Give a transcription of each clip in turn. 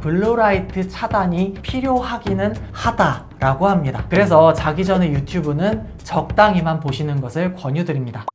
블루라이트 차단이 필요하기는 하다라고 합니다. 그래서 자기 전에 유튜브는 적당히만 보시는 것을 권유드립니다.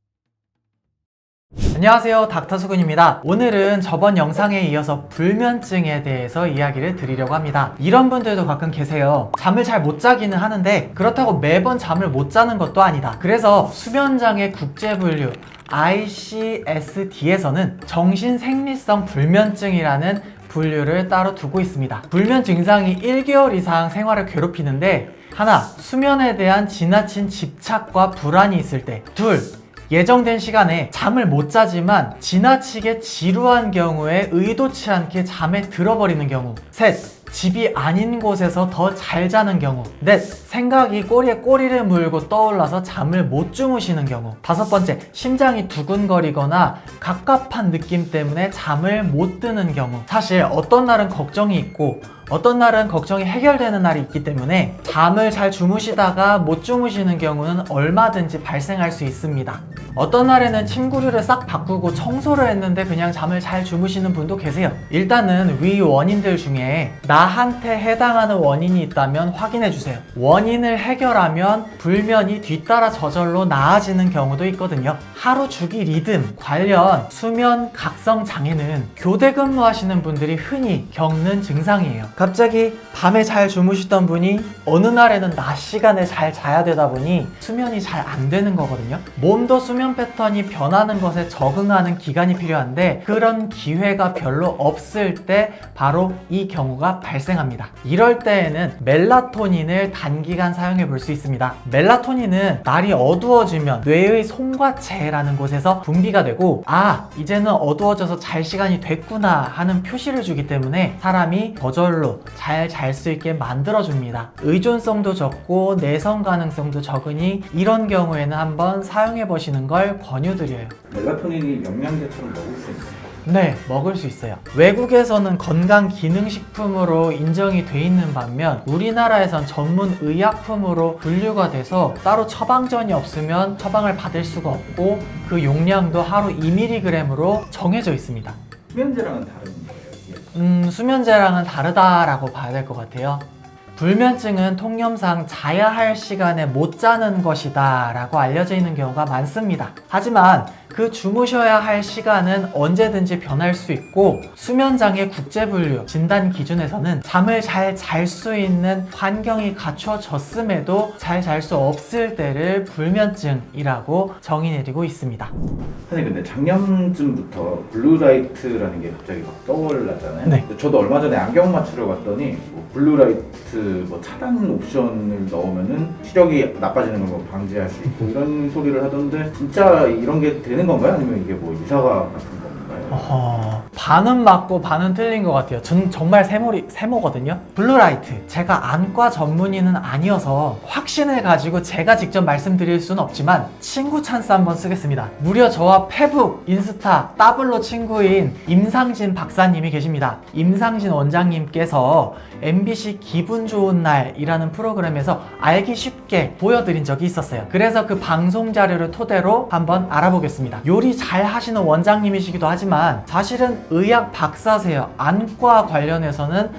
안녕하세요, 닥터수근입니다. 오늘은 저번 영상에 이어서 불면증에 대해서 이야기를 드리려고 합니다. 이런 분들도 가끔 계세요. 잠을 잘 못 자기는 하는데 그렇다고 매번 잠을 못 자는 것도 아니다. 그래서 수면장애 국제분류 ICSD에서는 정신생리성 불면증이라는 분류를 따로 두고 있습니다. 불면 증상이 1개월 이상 생활을 괴롭히는데, 하나, 수면에 대한 지나친 집착과 불안이 있을 때. 둘, 예정된 시간에 잠을 못 자지만 지나치게 지루한 경우에 의도치 않게 잠에 들어버리는 경우. 셋, 집이 아닌 곳에서 더 잘 자는 경우. 넷, 생각이 꼬리에 꼬리를 물고 떠올라서 잠을 못 주무시는 경우. 다섯 번째, 심장이 두근거리거나 갑갑한 느낌 때문에 잠을 못 드는 경우. 사실 어떤 날은 걱정이 있고 어떤 날은 걱정이 해결되는 날이 있기 때문에 잠을 잘 주무시다가 못 주무시는 경우는 얼마든지 발생할 수 있습니다. 어떤 날에는 침구류를 싹 바꾸고 청소를 했는데 그냥 잠을 잘 주무시는 분도 계세요. 일단은 위 원인들 중에 나한테 해당하는 원인이 있다면 확인해주세요. 원인을 해결하면 불면이 뒤따라 저절로 나아지는 경우도 있거든요. 하루 주기 리듬 관련 수면 각성 장애는 교대 근무하시는 분들이 흔히 겪는 증상이에요. 갑자기 밤에 잘 주무시던 분이 어느 날에는 낮 시간에 잘 자야 되다 보니 수면이 잘 안 되는 거거든요. 몸도 수면 패턴이 변하는 것에 적응하는 기간이 필요한데 그런 기회가 별로 없을 때 바로 이 경우가 발생합니다. 이럴 때에는 멜라토닌을 단기간 사용해 볼 수 있습니다. 멜라토닌은 날이 어두워지면 뇌의 송과체라는 곳에서 분비가 되고, 이제는 어두워져서 잘 시간이 됐구나 하는 표시를 주기 때문에 사람이 저절로 잘 잘 수 있게 만들어줍니다. 의존성도 적고 내성 가능성도 적으니 이런 경우에는 한번 사용해 보시는 걸 권유드려요. 멜라토닌이 영양제처럼 먹을 수 있나요? 네, 먹을 수 있어요. 외국에서는 건강기능식품으로 인정이 돼 있는 반면 우리나라에선 전문 의약품으로 분류가 돼서 따로 처방전이 없으면 처방을 받을 수가 없고 그 용량도 하루 2mg으로 정해져 있습니다. 수면제랑은 다른 거예요? 수면제랑은 다르다라고 봐야 될 것 같아요. 불면증은 통념상 자야 할 시간에 못 자는 것이다 라고 알려져 있는 경우가 많습니다. 하지만 그 주무셔야 할 시간은 언제든지 변할 수 있고, 수면장애 국제분류 진단 기준에서는 잠을 잘 잘 수 있는 환경이 갖춰졌음에도 잘 잘 수 없을 때를 불면증이라고 정의 내리고 있습니다. 선생님, 근데 작년쯤부터 블루라이트라는 게 갑자기 막 떠올랐잖아요. 네. 저도 얼마 전에 안경 맞추러 갔더니 블루라이트 차단 옵션을 넣으면은 시력이 나빠지는 걸 방지할 수 있고 이런 소리를 하던데, 진짜 이런 게 되는 건가요? 아니면 이게 뭐 이사가 같은 건가요? 반은 맞고 반은 틀린 것 같아요. 전 정말 세모거든요. 블루라이트, 제가 안과 전문의는 아니어서 확신을 가지고 제가 직접 말씀드릴 수는 없지만 친구 찬스 한번 쓰겠습니다. 무려 저와 페북, 인스타, 따블로 친구인 임상진 박사님이 계십니다. 임상진 원장님께서 MBC 기분 좋은 날이라는 프로그램에서 알기 쉽게 보여드린 적이 있었어요. 그래서 그 방송 자료를 토대로 한번 알아보겠습니다. 요리 잘 하시는 원장님이시기도 하지만 사실은 의학 박사세요. 안과 관련해서는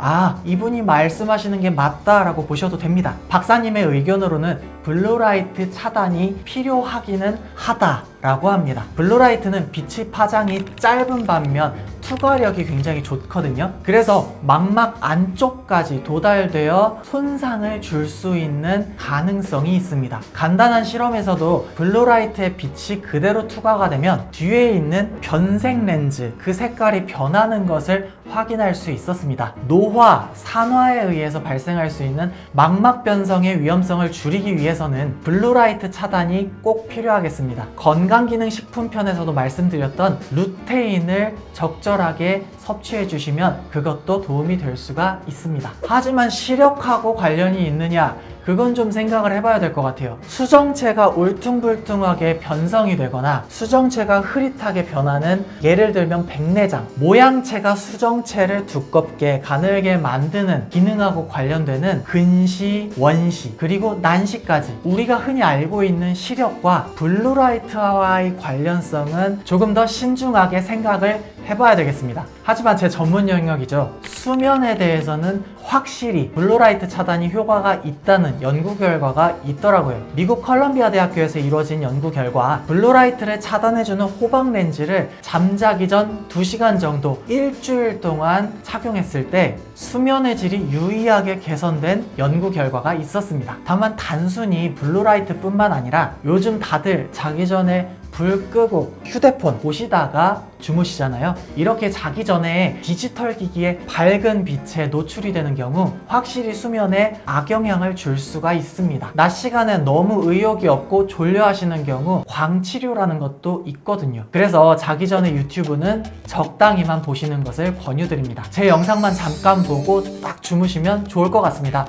이분이 말씀하시는 게 맞다라고 보셔도 됩니다. 박사님의 의견으로는 블루라이트 차단이 필요하기는 하다라고 합니다. 블루라이트는 빛의 파장이 짧은 반면 투과력이 굉장히 좋거든요. 그래서 망막 안쪽까지 도달되어 손상을 줄 수 있는 가능성이 있습니다. 간단한 실험에서도 블루라이트의 빛이 그대로 투과가 되면 뒤에 있는 변색 렌즈, 그 색깔이 변하는 것을 확인할 수 있었습니다. 노화, 산화에 의해서 발생할 수 있는 망막 변성의 위험성을 줄이기 위해서는 블루라이트 차단이 꼭 필요하겠습니다. 건강기능식품편에서도 말씀드렸던 루테인을 적절하게 섭취해 주시면 그것도 도움이 될 수가 있습니다. 하지만 시력하고 관련이 있느냐? 그건 좀 생각을 해봐야 될 것 같아요. 수정체가 울퉁불퉁하게 변성이 되거나 수정체가 흐릿하게 변하는, 예를 들면 백내장, 모양체가 수정체를 두껍게 가늘게 만드는 기능하고 관련되는 근시, 원시, 그리고 난시까지 우리가 흔히 알고 있는 시력과 블루라이트와의 관련성은 조금 더 신중하게 생각을 해봐야 되겠습니다. 하지만 제 전문 영역이죠. 수면에 대해서는 확실히 블루라이트 차단이 효과가 있다는 연구 결과가 있더라고요. 미국 컬럼비아 대학교에서 이루어진 연구 결과 블루라이트를 차단해주는 호박 렌즈를 잠자기 전 2시간 정도 일주일 동안 착용했을 때 수면의 질이 유의하게 개선된 연구 결과가 있었습니다. 다만 단순히 블루라이트 뿐만 아니라 요즘 다들 자기 전에 불 끄고 휴대폰 보시다가 주무시잖아요. 이렇게 자기 전에 디지털 기기의 밝은 빛에 노출이 되는 경우 확실히 수면에 악영향을 줄 수가 있습니다. 낮 시간에 너무 의욕이 없고 졸려 하시는 경우 광치료라는 것도 있거든요. 그래서 자기 전에 유튜브는 적당히만 보시는 것을 권유드립니다. 제 영상만 잠깐 보고 딱 주무시면 좋을 것 같습니다.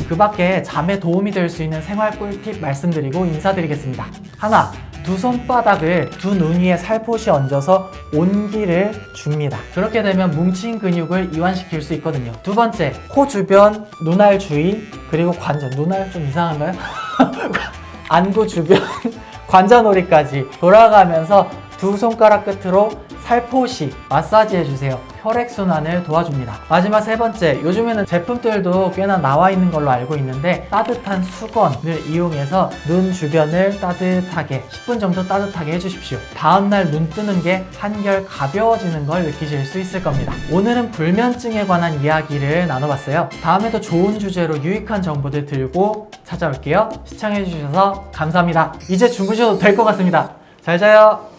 그 밖에 잠에 도움이 될 수 있는 생활 꿀팁 말씀드리고 인사드리겠습니다. 하나, 두 손바닥을 두 눈 위에 살포시 얹어서 온기를 줍니다. 그렇게 되면 뭉친 근육을 이완시킬 수 있거든요. 두 번째, 코 주변, 눈알 주위, 그리고 관절. 눈알 좀 이상한가요? 안구 주변, 관자놀이까지 돌아가면서 두 손가락 끝으로 살포시 마사지 해주세요. 혈액순환을 도와줍니다. 마지막 세 번째, 요즘에는 제품들도 꽤나 나와 있는 걸로 알고 있는데 따뜻한 수건을 이용해서 눈 주변을 따뜻하게 10분 정도 따뜻하게 해주십시오. 다음날 눈 뜨는 게 한결 가벼워지는 걸 느끼실 수 있을 겁니다. 오늘은 불면증에 관한 이야기를 나눠봤어요. 다음에도 좋은 주제로 유익한 정보들 들고 찾아올게요. 시청해주셔서 감사합니다. 이제 주무셔도 될 것 같습니다. 잘 자요.